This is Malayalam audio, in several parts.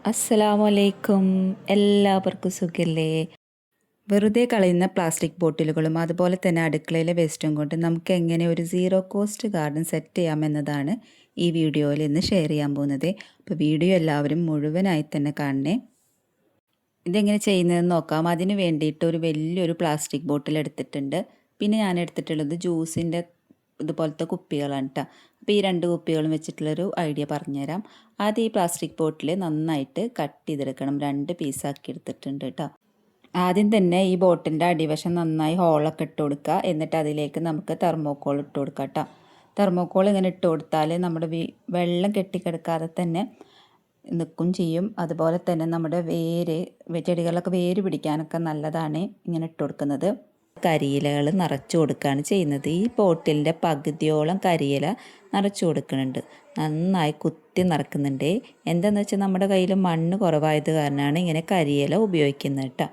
അസ്സലാമലൈക്കും. എല്ലാവർക്കും സുഖല്ലേ? വെറുതെ കളയുന്ന പ്ലാസ്റ്റിക് ബോട്ടിലുകളും അതുപോലെ തന്നെ അടുക്കളയിലെ വേസ്റ്റും കൊണ്ട് നമുക്ക് എങ്ങനെ ഒരു സീറോ കോസ്റ്റ് ഗാർഡൻ സെറ്റ് ചെയ്യാമെന്നതാണ് ഈ വീഡിയോയിൽ ഇന്ന് ഷെയർ ചെയ്യാൻ പോകുന്നത്. അപ്പോൾ വീഡിയോ എല്ലാവരും മുഴുവനായി തന്നെ കാണണേ. ഇതെങ്ങനെ ചെയ്യുന്നതെന്ന് നോക്കാം. അതിന് വേണ്ടിയിട്ട് ഒരു വലിയൊരു പ്ലാസ്റ്റിക് ബോട്ടിൽ എടുത്തിട്ടുണ്ട്. പിന്നെ ഞാൻ എടുത്തിട്ടുള്ളത് ജ്യൂസിൻ്റെ ഇതുപോലത്തെ കുപ്പികളാണ് കേട്ടോ. അപ്പോൾ ഈ 2 കുപ്പികളും വെച്ചിട്ടുള്ളൊരു ഐഡിയ പറഞ്ഞുതരാം. ആദ്യം ഈ പ്ലാസ്റ്റിക് ബോട്ടിൽ നന്നായിട്ട് കട്ട് ചെയ്തെടുക്കണം. 2 പീസാക്കി എടുത്തിട്ടുണ്ട് കേട്ടോ. ആദ്യം തന്നെ ഈ ബോട്ടിൻ്റെ അടിവശം നന്നായി ഹോളൊക്കെ ഇട്ട് കൊടുക്കുക. എന്നിട്ട് അതിലേക്ക് നമുക്ക് തെർമോക്കോൾ ഇട്ട് കൊടുക്കാം കേട്ടോ. തെർമോക്കോൾ ഇങ്ങനെ ഇട്ട് കൊടുത്താൽ നമ്മുടെ വെള്ളം കെട്ടിക്കിടക്കാതെ തന്നെ നിൽക്കും ചെയ്യും. അതുപോലെ തന്നെ നമ്മുടെ ചെടികളൊക്കെ വേര് പിടിക്കാനൊക്കെ നല്ലതാണ് ഇങ്ങനെ ഇട്ട് കൊടുക്കുന്നത്. കരിയിലകൾ നിറച്ചു കൊടുക്കുകയാണ് ചെയ്യുന്നത്. ഈ ബോട്ടിലിൻ്റെ പകുതിയോളം കരിയില നിറച്ചു കൊടുക്കുന്നുണ്ട്. നന്നായി കുത്തി നിറക്കുന്നുണ്ട്. എന്താണെന്ന് വെച്ചാൽ നമ്മുടെ കയ്യിൽ മണ്ണ് കുറവായത് കാരണമാണ് ഇങ്ങനെ കരിയില ഉപയോഗിക്കുന്നത് കേട്ടോ.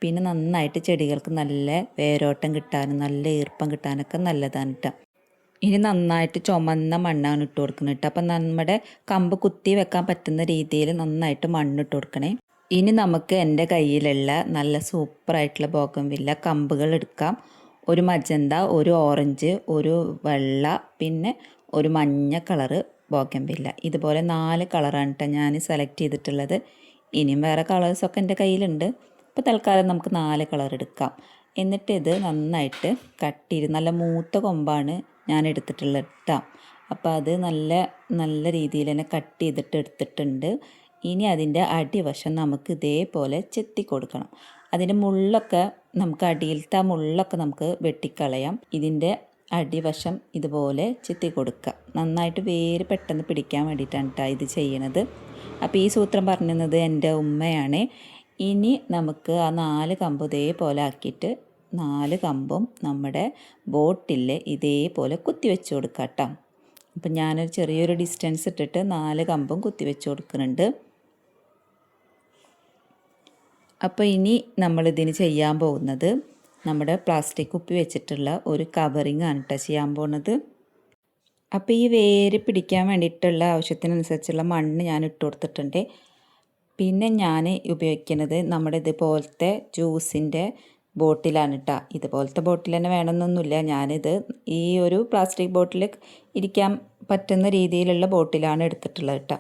പിന്നെ നന്നായിട്ട് ചെടികൾക്ക് നല്ല വേരോട്ടം കിട്ടാനും നല്ല ഈർപ്പം കിട്ടാനൊക്കെ നല്ലതാണ് കേട്ടോ. ഇനി നന്നായിട്ട് ചുമന്ന മണ്ണാണ് ഇട്ട് കൊടുക്കുന്നത് കേട്ടോ. അപ്പം നമ്മുടെ കമ്പ് കുത്തി വെക്കാൻ പറ്റുന്ന രീതിയിൽ നന്നായിട്ട് മണ്ണിട്ട് കൊടുക്കണേ. ഇനി നമുക്ക് എൻ്റെ കയ്യിലുള്ള നല്ല സൂപ്പറായിട്ടുള്ള ബോഗൺവില്ല കമ്പുകൾ എടുക്കാം. ഒരു മജന്ത, ഒരു ഓറഞ്ച്, ഒരു വെള്ള, പിന്നെ ഒരു മഞ്ഞ കളറ് ബോഗൺവില്ല. ഇതുപോലെ 4 കളറാണ് കേട്ടോ ഞാൻ സെലക്ട് ചെയ്തിട്ടുള്ളത്. ഇനിയും വേറെ കളേഴ്സൊക്കെ എൻ്റെ കയ്യിലുണ്ട്. അപ്പോൾ തൽക്കാലം നമുക്ക് 4 കളർ എടുക്കാം. എന്നിട്ട് ഇത് നന്നായിട്ട് കട്ട് ചെയ്ത് നല്ല മൂത്ത കൊമ്പാണ് ഞാൻ എടുത്തിട്ടുള്ളത് കേട്ടോ. അപ്പോൾ അത് നല്ല രീതിയിൽ തന്നെ കട്ട് ചെയ്തിട്ട് എടുത്തിട്ടുണ്ട്. ഇനി അതിൻ്റെ അടിവശം നമുക്ക് ഇതേപോലെ ചെത്തി കൊടുക്കണം. അതിൻ്റെ മുള്ളൊക്കെ നമുക്ക് അടിയിലത്തെ ആ മുള്ളൊക്കെ നമുക്ക് വെട്ടിക്കളയാം. ഇതിൻ്റെ അടിവശം ഇതുപോലെ ചെത്തി കൊടുക്കുക. നന്നായിട്ട് വേര് പെട്ടെന്ന് പിടിക്കാൻ വേണ്ടിയിട്ടാണ് കേട്ടോ ഇത് ചെയ്യണത്. അപ്പോൾ ഈ സൂത്രം പറഞ്ഞത് എൻ്റെ ഉമ്മയാണ്. ഇനി നമുക്ക് ആ 4 കമ്പ് ഇതേപോലെ ആക്കിയിട്ട് 4 കമ്പും നമ്മുടെ ബോട്ടിൽ ഇതേപോലെ കുത്തി വെച്ച് കൊടുക്കാം കേട്ടോ. അപ്പം ഞാനൊരു ചെറിയൊരു ഡിസ്റ്റൻസ് ഇട്ടിട്ട് 4 കമ്പും കുത്തി വെച്ച് കൊടുക്കുന്നുണ്ട്. അപ്പോൾ ഇനി നമ്മളിതിന് ചെയ്യാൻ പോകുന്നത് നമ്മുടെ പ്ലാസ്റ്റിക് കുപ്പി വെച്ചിട്ടുള്ള ഒരു കവറിങ് ആണ് കേട്ടോ ചെയ്യാൻ പോകുന്നത്. അപ്പോൾ ഈ വേര് പിടിക്കാൻ വേണ്ടിയിട്ടുള്ള ആവശ്യത്തിനനുസരിച്ചുള്ള മണ്ണ് ഞാൻ ഇട്ട് കൊടുത്തിട്ടുണ്ട്. പിന്നെ ഞാൻ ഉപയോഗിക്കുന്നത് നമ്മുടെ ഇതുപോലത്തെ ജ്യൂസിൻ്റെ ബോട്ടിലാണ് കേട്ടോ. ഇതുപോലത്തെ ബോട്ടിൽ തന്നെ വേണമെന്നൊന്നുമില്ല. ഞാനിത് ഈ ഒരു പ്ലാസ്റ്റിക് ബോട്ടിൽ ഇരിക്കാൻ പറ്റുന്ന രീതിയിലുള്ള ബോട്ടിലാണ് എടുത്തിട്ടുള്ളത് കേട്ടോ.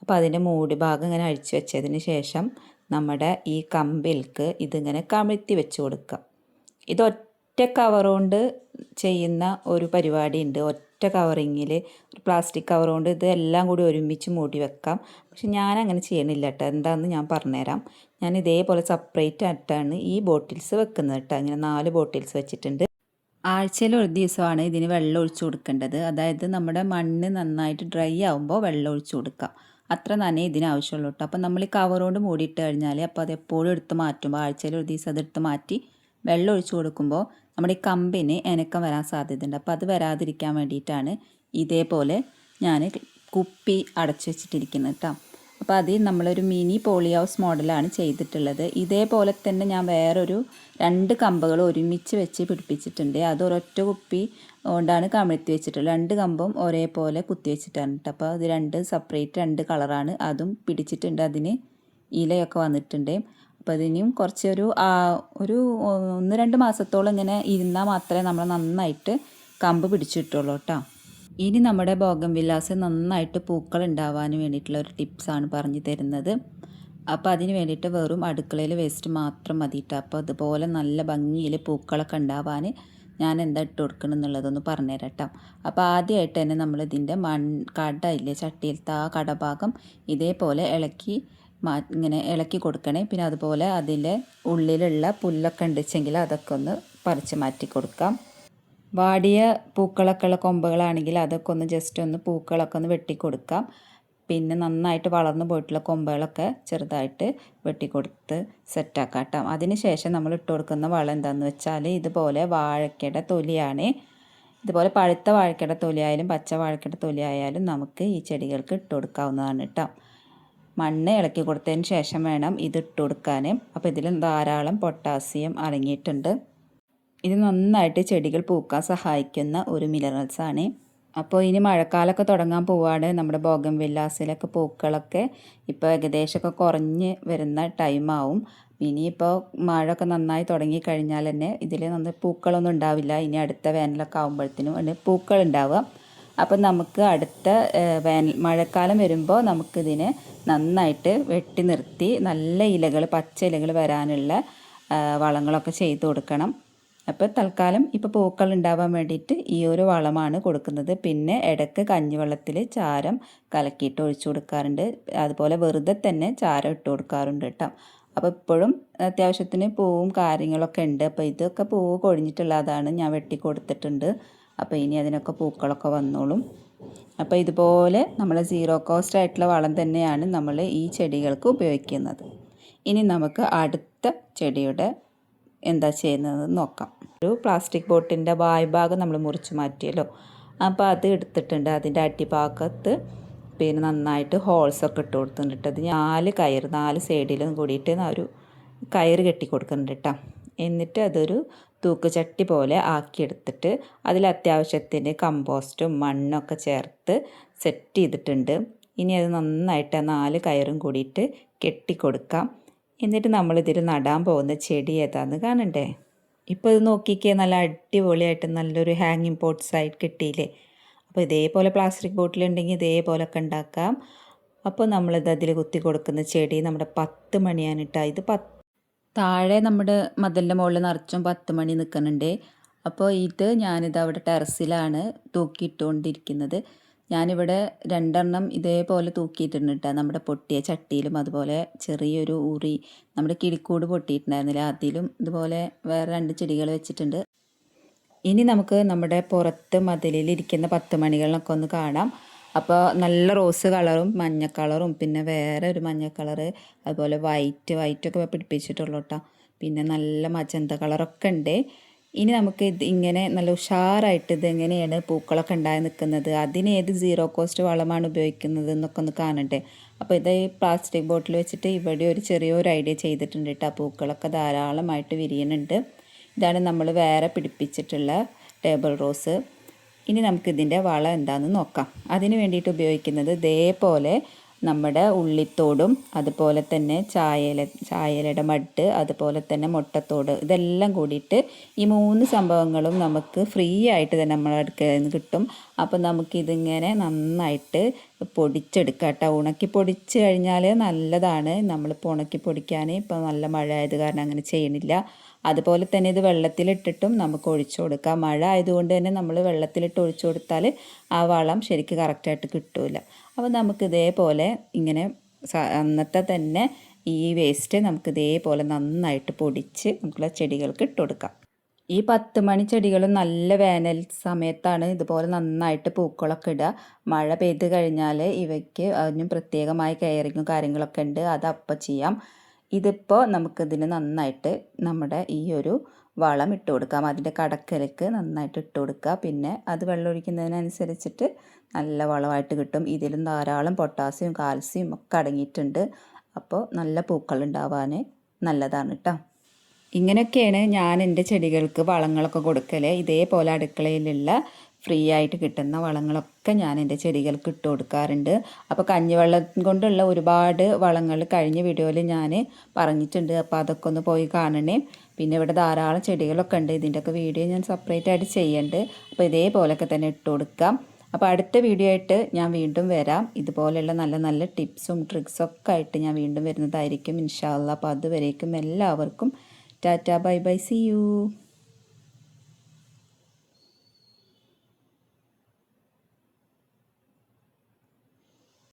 അപ്പോൾ അതിൻ്റെ മൂടി ഭാഗം ഇങ്ങനെ അഴിച്ചു വെച്ചതിന് ശേഷം നമ്മുടെ ഈ കമ്പിൽക്ക് ഇതിങ്ങനെ കമിഴ്ത്തി വെച്ച് കൊടുക്കുക. ഇത് ഒറ്റ കവർ കൊണ്ട് ചെയ്യുന്ന ഒരു പരിപാടി ഉണ്ട്. ഒറ്റ കവറിങ്ങിൽ ഒരു പ്ലാസ്റ്റിക് കവർ കൊണ്ട് ഇത് എല്ലാം കൂടി ഒരുമിച്ച് മൂടി വെക്കാം. പക്ഷെ ഞാനങ്ങനെ ചെയ്യണില്ല കേട്ടോ. എന്താണെന്ന് ഞാൻ പറഞ്ഞുതരാം. ഞാൻ ഇതേപോലെ സെപ്പറേറ്റ് ആയിട്ടാണ് ഈ ബോട്ടിൽസ് വെക്കുന്നത് കേട്ടോ. ഇങ്ങനെ 4 ബോട്ടിൽസ് വെച്ചിട്ടുണ്ട്. ആഴ്ചയിൽ ഒരു ദിവസമാണ് ഇതിന് വെള്ളം ഒഴിച്ചു കൊടുക്കേണ്ടത്. അതായത് നമ്മുടെ മണ്ണ് നന്നായിട്ട് ഡ്രൈ ആകുമ്പോൾ വെള്ളം ഒഴിച്ചു കൊടുക്കാം. അത്ര തന്നെ ഇതിനാവശ്യമുള്ളൂ കേട്ടോ. അപ്പം നമ്മൾ ഈ കവറുകൊണ്ട് മൂടിയിട്ട് കഴിഞ്ഞാൽ അപ്പോൾ അത് എപ്പോഴും എടുത്ത് മാറ്റുമ്പോൾ ആഴ്ചയിൽ ഒരു ദിവസം അതെടുത്ത് മാറ്റി വെള്ളം ഒഴിച്ചു കൊടുക്കുമ്പോൾ നമ്മുടെ ഈ കമ്പിന് ഇണക്കം വരാൻ സാധ്യതയുണ്ട്. അപ്പോൾ അത് വരാതിരിക്കാൻ വേണ്ടിയിട്ടാണ് ഇതേപോലെ ഞാൻ കുപ്പി അടച്ചു വെച്ചിട്ടിരിക്കുന്നത് കേട്ടോ. അപ്പോൾ അതിൽ നമ്മളൊരു മിനി പോളി ഹൗസ് മോഡലാണ് ചെയ്തിട്ടുള്ളത്. ഇതേപോലെ തന്നെ ഞാൻ വേറൊരു 2 കമ്പുകൾ ഒരുമിച്ച് വെച്ച് പിടിപ്പിച്ചിട്ടുണ്ട്. അത് ഒരൊറ്റ കുപ്പി കൊണ്ടാണ് കമിഴ്ത്തി വെച്ചിട്ടുള്ളത്. 2 കമ്പും ഒരേപോലെ കുത്തി വെച്ചിട്ടാണ് കേട്ടോ. അപ്പോൾ അത് 2 സെപ്പറേറ്റ് 2 കളറാണ്. അതും പിടിച്ചിട്ടുണ്ട്. അതിന് ഇലയൊക്കെ വന്നിട്ടുണ്ട്. അപ്പോൾ അതിനും കുറച്ചൊരു 1-2 മാസത്തോളം ഇങ്ങനെ ഇരുന്നാൽ മാത്രമേ നമ്മൾ നന്നായിട്ട് കമ്പ് പിടിച്ചിട്ടുള്ളൂ കേട്ടോ. ഇനി നമ്മുടെ ബോഗൺവില്ലാസ് നന്നായിട്ട് പൂക്കൾ ഉണ്ടാവാൻ വേണ്ടിയിട്ടുള്ള ഒരു ടിപ്സാണ് പറഞ്ഞു തരുന്നത്. അപ്പോൾ അതിന് വേണ്ടിയിട്ട് വെറും അടുക്കളയിൽ വേസ്റ്റ് മാത്രം മതി കേട്ടോ. അപ്പോൾ അതുപോലെ നല്ല ഭംഗിയിൽ പൂക്കളൊക്കെ ഉണ്ടാവാൻ ഞാൻ എന്താ ഇട്ട് കൊടുക്കണം എന്നുള്ളതൊന്ന് പറഞ്ഞുതരാം കേട്ടോ. അപ്പോൾ ആദ്യമായിട്ട് തന്നെ നമ്മളിതിൻ്റെ കട ഇല്ലേ, ചട്ടിയിലത്തെ ആ കടഭാഗം ഇതേപോലെ ഇങ്ങനെ ഇളക്കി കൊടുക്കണേ. പിന്നെ അതുപോലെ അതിൻ്റെ ഉള്ളിലുള്ള പുല്ലൊക്കെ ഉണ്ടെച്ചെങ്കിൽ അതൊക്കെ ഒന്ന് പറിച്ച് മാറ്റി കൊടുക്കാം. വാടിയ പൂക്കളൊക്കെ ഉള്ള കൊമ്പുകളാണെങ്കിൽ അതൊക്കെ ഒന്ന് ജസ്റ്റ് ഒന്ന് പൂക്കളൊക്കെ ഒന്ന് വെട്ടിക്കൊടുക്കാം. പിന്നെ നന്നായിട്ട് വളർന്നു പോയിട്ടുള്ള കൊമ്പുകളൊക്കെ ചെറുതായിട്ട് വെട്ടിക്കൊടുത്ത് സെറ്റാക്കാം കേട്ടോ. അതിന് ശേഷം നമ്മൾ ഇട്ട് കൊടുക്കുന്ന വളം എന്താണെന്ന് വെച്ചാൽ ഇതുപോലെ വാഴക്കയുടെ തൊലിയാണ്. ഇതുപോലെ പഴുത്ത വാഴക്കയുടെ തൊലിയായാലും പച്ച വാഴക്കയുടെ തൊലിയായാലും നമുക്ക് ഈ ചെടികൾക്ക് ഇട്ട് കൊടുക്കാവുന്നതാണ് കേട്ടോ. മണ്ണ് ഇളക്കി കൊടുത്തതിന് ശേഷം വേണം ഇത് ഇട്ട് കൊടുക്കാൻ. അപ്പോൾ ഇതിൽ ധാരാളം പൊട്ടാസ്യം അടങ്ങിയിട്ടുണ്ട്. ഇത് നന്നായിട്ട് ചെടികൾ പൂക്കാൻ സഹായിക്കുന്ന ഒരു മിനറൽസാണ്. അപ്പോൾ ഇനി മഴക്കാലമൊക്കെ തുടങ്ങാൻ പോവുകയാണ്. നമ്മുടെ ബോഗൺവില്ലാസിലൊക്കെ പൂക്കളൊക്കെ ഇപ്പോൾ ഏകദേശമൊക്കെ കുറഞ്ഞ് വരുന്ന ടൈമാവും. ഇനിയിപ്പോൾ മഴയൊക്കെ നന്നായി തുടങ്ങിക്കഴിഞ്ഞാൽ തന്നെ ഇതിൽ പൂക്കളൊന്നും ഉണ്ടാവില്ല. ഇനി അടുത്ത വേനലൊക്കെ ആകുമ്പോഴത്തേനും പൂക്കൾ ഉണ്ടാവുക. അപ്പം നമുക്ക് അടുത്ത മഴക്കാലം വരുമ്പോൾ നമുക്കിതിനെ നന്നായിട്ട് വെട്ടി നിർത്തി നല്ല ഇലകൾ, പച്ച ഇലകൾ വരാനുള്ള വളങ്ങളൊക്കെ ചെയ്ത് കൊടുക്കണം. അപ്പോൾ തൽക്കാലം ഇപ്പോൾ പൂക്കൾ ഉണ്ടാവാൻ വേണ്ടിയിട്ട് ഈ ഒരു വളമാണ് കൊടുക്കുന്നത്. പിന്നെ ഇടയ്ക്ക് കഞ്ഞിവെള്ളത്തിൽ ചാരം കലക്കിയിട്ട് ഒഴിച്ചു കൊടുക്കാറുണ്ട്. അതുപോലെ വെറുതെ തന്നെ ചാരം ഇട്ട് കൊടുക്കാറുണ്ട് കേട്ടോ. അപ്പോൾ ഇപ്പോഴും അത്യാവശ്യത്തിന് പൂവും കാര്യങ്ങളൊക്കെ ഉണ്ട്. അപ്പോൾ ഇതൊക്കെ പൂവ് കൊഴിഞ്ഞിട്ടുള്ളതാണ്, ഞാൻ വെട്ടി കൊടുത്തിട്ടുണ്ട്. അപ്പോൾ ഇനി അതിനൊക്കെ പൂക്കളൊക്കെ വന്നോളും. അപ്പോൾ ഇതുപോലെ നമ്മൾ സീറോ കോസ്റ്റ് ആയിട്ടുള്ള വളം തന്നെയാണ് നമ്മൾ ഈ ചെടികൾക്ക് ഉപയോഗിക്കുന്നത്. ഇനി നമുക്ക് അടുത്ത ചെടിയുടെ എന്താ ചെയ്യുന്നത് നോക്കാം. ഒരു പ്ലാസ്റ്റിക് ബോട്ടിൻ്റെ വായ്ഭാഗം നമ്മൾ മുറിച്ച് മാറ്റിയല്ലോ, അപ്പോൾ അത് എടുത്തിട്ടുണ്ട്. അതിൻ്റെ അടിഭാഗത്ത് പിന്നെ നന്നായിട്ട് ഹോൾസൊക്കെ ഇട്ട് കൊടുത്തിട്ടുണ്ട്. അത് 4 കയർ 4 സൈഡിലും കൂടിയിട്ട് ഒരു കയർ കെട്ടി കൊടുക്കുന്നുണ്ട് കേട്ടോ. എന്നിട്ട് അതൊരു തൂക്കുചട്ടി പോലെ ആക്കിയെടുത്തിട്ട് അതിൽ അത്യാവശ്യത്തിന് കമ്പോസ്റ്റും മണ്ണൊക്കെ ചേർത്ത് സെറ്റ് ചെയ്തിട്ടുണ്ട്. ഇനി അത് നന്നായിട്ട് 4 കയറും കൂടിയിട്ട് കെട്ടിക്കൊടുക്കാം. എന്നിട്ട് നമ്മളിതിൽ നടാൻ പോകുന്ന ചെടി ഏതാണെന്ന് കാണണ്ടേ. ഇപ്പോൾ ഇത് നോക്കിക്കേ, നല്ല അടിപൊളിയായിട്ട് നല്ലൊരു ഹാങ്ങിങ് പോട്ട്സായിട്ട് കിട്ടിയില്ലേ. അപ്പോൾ ഇതേപോലെ പ്ലാസ്റ്റിക് ബോട്ടിലുണ്ടെങ്കിൽ ഇതേപോലൊക്കെ ഉണ്ടാക്കാം. അപ്പോൾ നമ്മളിത് അതിൽ കുത്തി കൊടുക്കുന്ന ചെടി നമ്മുടെ 10 മണിയാണ് കേട്ടോ. ഇത് താഴെ നമ്മുടെ മതിലിൻ്റെ മുകളിൽ നിറച്ചും 10 മണി നിൽക്കുന്നുണ്ട്. അപ്പോൾ ഇത് ഞാനിത് അവിടെ ടെറസിലാണ് തൂക്കിയിട്ടുകൊണ്ടിരിക്കുന്നത്. ഞാനിവിടെ 2 എണ്ണം ഇതേപോലെ തൂക്കിയിട്ടുണ്ട് കേട്ടോ. നമ്മുടെ പൊട്ടിയ ചട്ടിയിലും അതുപോലെ ചെറിയൊരു ഉറി നമ്മുടെ കിളിക്കൂട് പൊട്ടിയിട്ടുണ്ടായിരുന്നില്ല, അതിലും ഇതുപോലെ വേറെ 2 ചെടികൾ വെച്ചിട്ടുണ്ട്. ഇനി നമുക്ക് നമ്മുടെ പുറത്ത് മതിലിലിരിക്കുന്ന 10 മണികളിലൊക്കെ ഒന്ന് കാണാം. അപ്പോൾ നല്ല റോസ് കളറും മഞ്ഞ കളറും പിന്നെ വേറെ ഒരു മഞ്ഞ കളറ്, അതുപോലെ വൈറ്റൊക്കെ പിടിപ്പിച്ചിട്ടുള്ളൂ കേട്ടോ. പിന്നെ നല്ല മജന്ത കളറൊക്കെ ഉണ്ട്. ഇനി നമുക്ക് ഇത് ഇങ്ങനെ നല്ല ഉഷാറായിട്ട് ഇതെങ്ങനെയാണ് പൂക്കളൊക്കെ ഉണ്ടായി നിൽക്കുന്നത്, അതിന് ഏത് സീറോ കോസ്റ്റ് വളമാണ് ഉപയോഗിക്കുന്നത് എന്നൊക്കെ ഒന്ന് കാണണ്ടേ. അപ്പോൾ ഇത് പ്ലാസ്റ്റിക് ബോട്ടിൽ വെച്ചിട്ട് ഇവിടെ ഒരു ചെറിയൊരു ഐഡിയ ചെയ്തിട്ടുണ്ട് കേട്ടോ. പൂക്കളൊക്കെ ധാരാളമായിട്ട് വിരിയുന്നുണ്ട്. ഇതാണ് നമ്മൾ വേറെ പിടിപ്പിച്ചിട്ടുള്ള ടേബിൾ റോസ്. ഇനി നമുക്കിതിൻ്റെ വളം എന്താണെന്ന് നോക്കാം. അതിന് വേണ്ടിയിട്ട് ഉപയോഗിക്കുന്നത് ഇതേപോലെ നമ്മുടെ ഉള്ളിത്തോടും അതുപോലെ തന്നെ ചായയിലയുടെ മഡ്, അതുപോലെ തന്നെ മുട്ടത്തോട്, ഇതെല്ലാം കൂടിയിട്ട് ഈ 3 സംഭവങ്ങളും നമുക്ക് ഫ്രീ ആയിട്ട് തന്നെ നമ്മുടെ അടുക്കൽ നിന്ന് കിട്ടും. അപ്പോൾ നമുക്കിതിങ്ങനെ നന്നായിട്ട് പൊടിച്ചെടുക്കാം കേട്ടോ. ഉണക്കി പൊടിച്ച് കഴിഞ്ഞാൽ നല്ലതാണ്. നമ്മളിപ്പോൾ ഉണക്കി പൊടിക്കാൻ ഇപ്പോൾ നല്ല മഴ ആയത് കാരണം അങ്ങനെ ചെയ്യണില്ല. അതുപോലെ തന്നെ ഇത് വെള്ളത്തിലിട്ടിട്ടും നമുക്ക് ഒഴിച്ചു കൊടുക്കാം. മഴ ആയതുകൊണ്ട് തന്നെ നമ്മൾ വെള്ളത്തിലിട്ട് ഒഴിച്ചു കൊടുത്താൽ ആ വളം ശരിക്കും കറക്റ്റായിട്ട് കിട്ടില്ല. അപ്പോൾ നമുക്ക് ഇതേപോലെ ഇങ്ങനെ അന്നത്തെ തന്നെ ഈ വേസ്റ്റ് നമുക്ക് ഇതേപോലെ നന്നായിട്ട് പൊടിച്ച് നമുക്കുള്ള ചെടികൾക്ക് ഇട്ട് കൊടുക്കാം. ഈ 10 മണി ചെടികളും നല്ല വേനൽ സമയത്താണ് ഇതുപോലെ നന്നായിട്ട് പൂക്കളൊക്കെ ഇടുക. മഴ പെയ്ത് കഴിഞ്ഞാൽ ഇവയ്ക്ക് അതിനും പ്രത്യേകമായ കെയറിങ്ങും കാര്യങ്ങളൊക്കെ ഉണ്ട്, അത് അപ്പം ചെയ്യാം. ഇതിപ്പോൾ നമുക്കിതിന് നന്നായിട്ട് നമ്മുടെ ഈ ഒരു വളം ഇട്ട് കൊടുക്കാം. അതിൻ്റെ കടക്കലേക്ക് നന്നായിട്ട് ഇട്ട് കൊടുക്കുക. പിന്നെ അത് വെള്ളമൊഴിക്കുന്നതിനനുസരിച്ചിട്ട് നല്ല വളമായിട്ട് കിട്ടും. ഇതിലും ധാരാളം പൊട്ടാസ്യം കാൽസ്യം ഒക്കെ അടങ്ങിയിട്ടുണ്ട്. അപ്പോൾ നല്ല പൂക്കൾ ഉണ്ടാവാൻ നല്ലതാണ് കേട്ടോ. ഇങ്ങനെയൊക്കെയാണ് ഞാൻ എൻ്റെ ചെടികൾക്ക് വളങ്ങളൊക്കെ കൊടുക്കൽ. ഇതേപോലെ അടുക്കളയിലുള്ള ഫ്രീ ആയിട്ട് കിട്ടുന്ന വളങ്ങളൊക്കെ ഞാൻ എൻ്റെ ചെടികൾക്ക് ഇട്ട് കൊടുക്കാറുണ്ട്. അപ്പോൾ കഞ്ഞിവെള്ളം കൊണ്ടുള്ള ഒരുപാട് വളങ്ങൾ കഴിഞ്ഞ വീഡിയോയിൽ ഞാൻ പറഞ്ഞിട്ടുണ്ട്. അപ്പോൾ അതൊക്കെ ഒന്ന് പോയി കാണണേ. പിന്നെ ഇവിടെ ധാരാളം ചെടികളൊക്കെ ഉണ്ട്, ഇതിൻ്റെയൊക്കെ വീഡിയോ ഞാൻ സെപ്പറേറ്റ് ആയിട്ട് ചെയ്യുന്നുണ്ട്. അപ്പോൾ ഇതേപോലെയൊക്കെ തന്നെ ഇട്ട് കൊടുക്കാം. അപ്പോൾ അടുത്ത വീഡിയോ ആയിട്ട് ഞാൻ വീണ്ടും വരാം. ഇതുപോലെയുള്ള നല്ല നല്ല ടിപ്സും ട്രിക്സൊക്കെ ആയിട്ട് ഞാൻ വീണ്ടും വരുന്നതായിരിക്കും ഇൻഷാ അല്ലാഹ്. അപ്പോൾ അതുവരേക്കും എല്ലാവർക്കും tata bye bye, see U.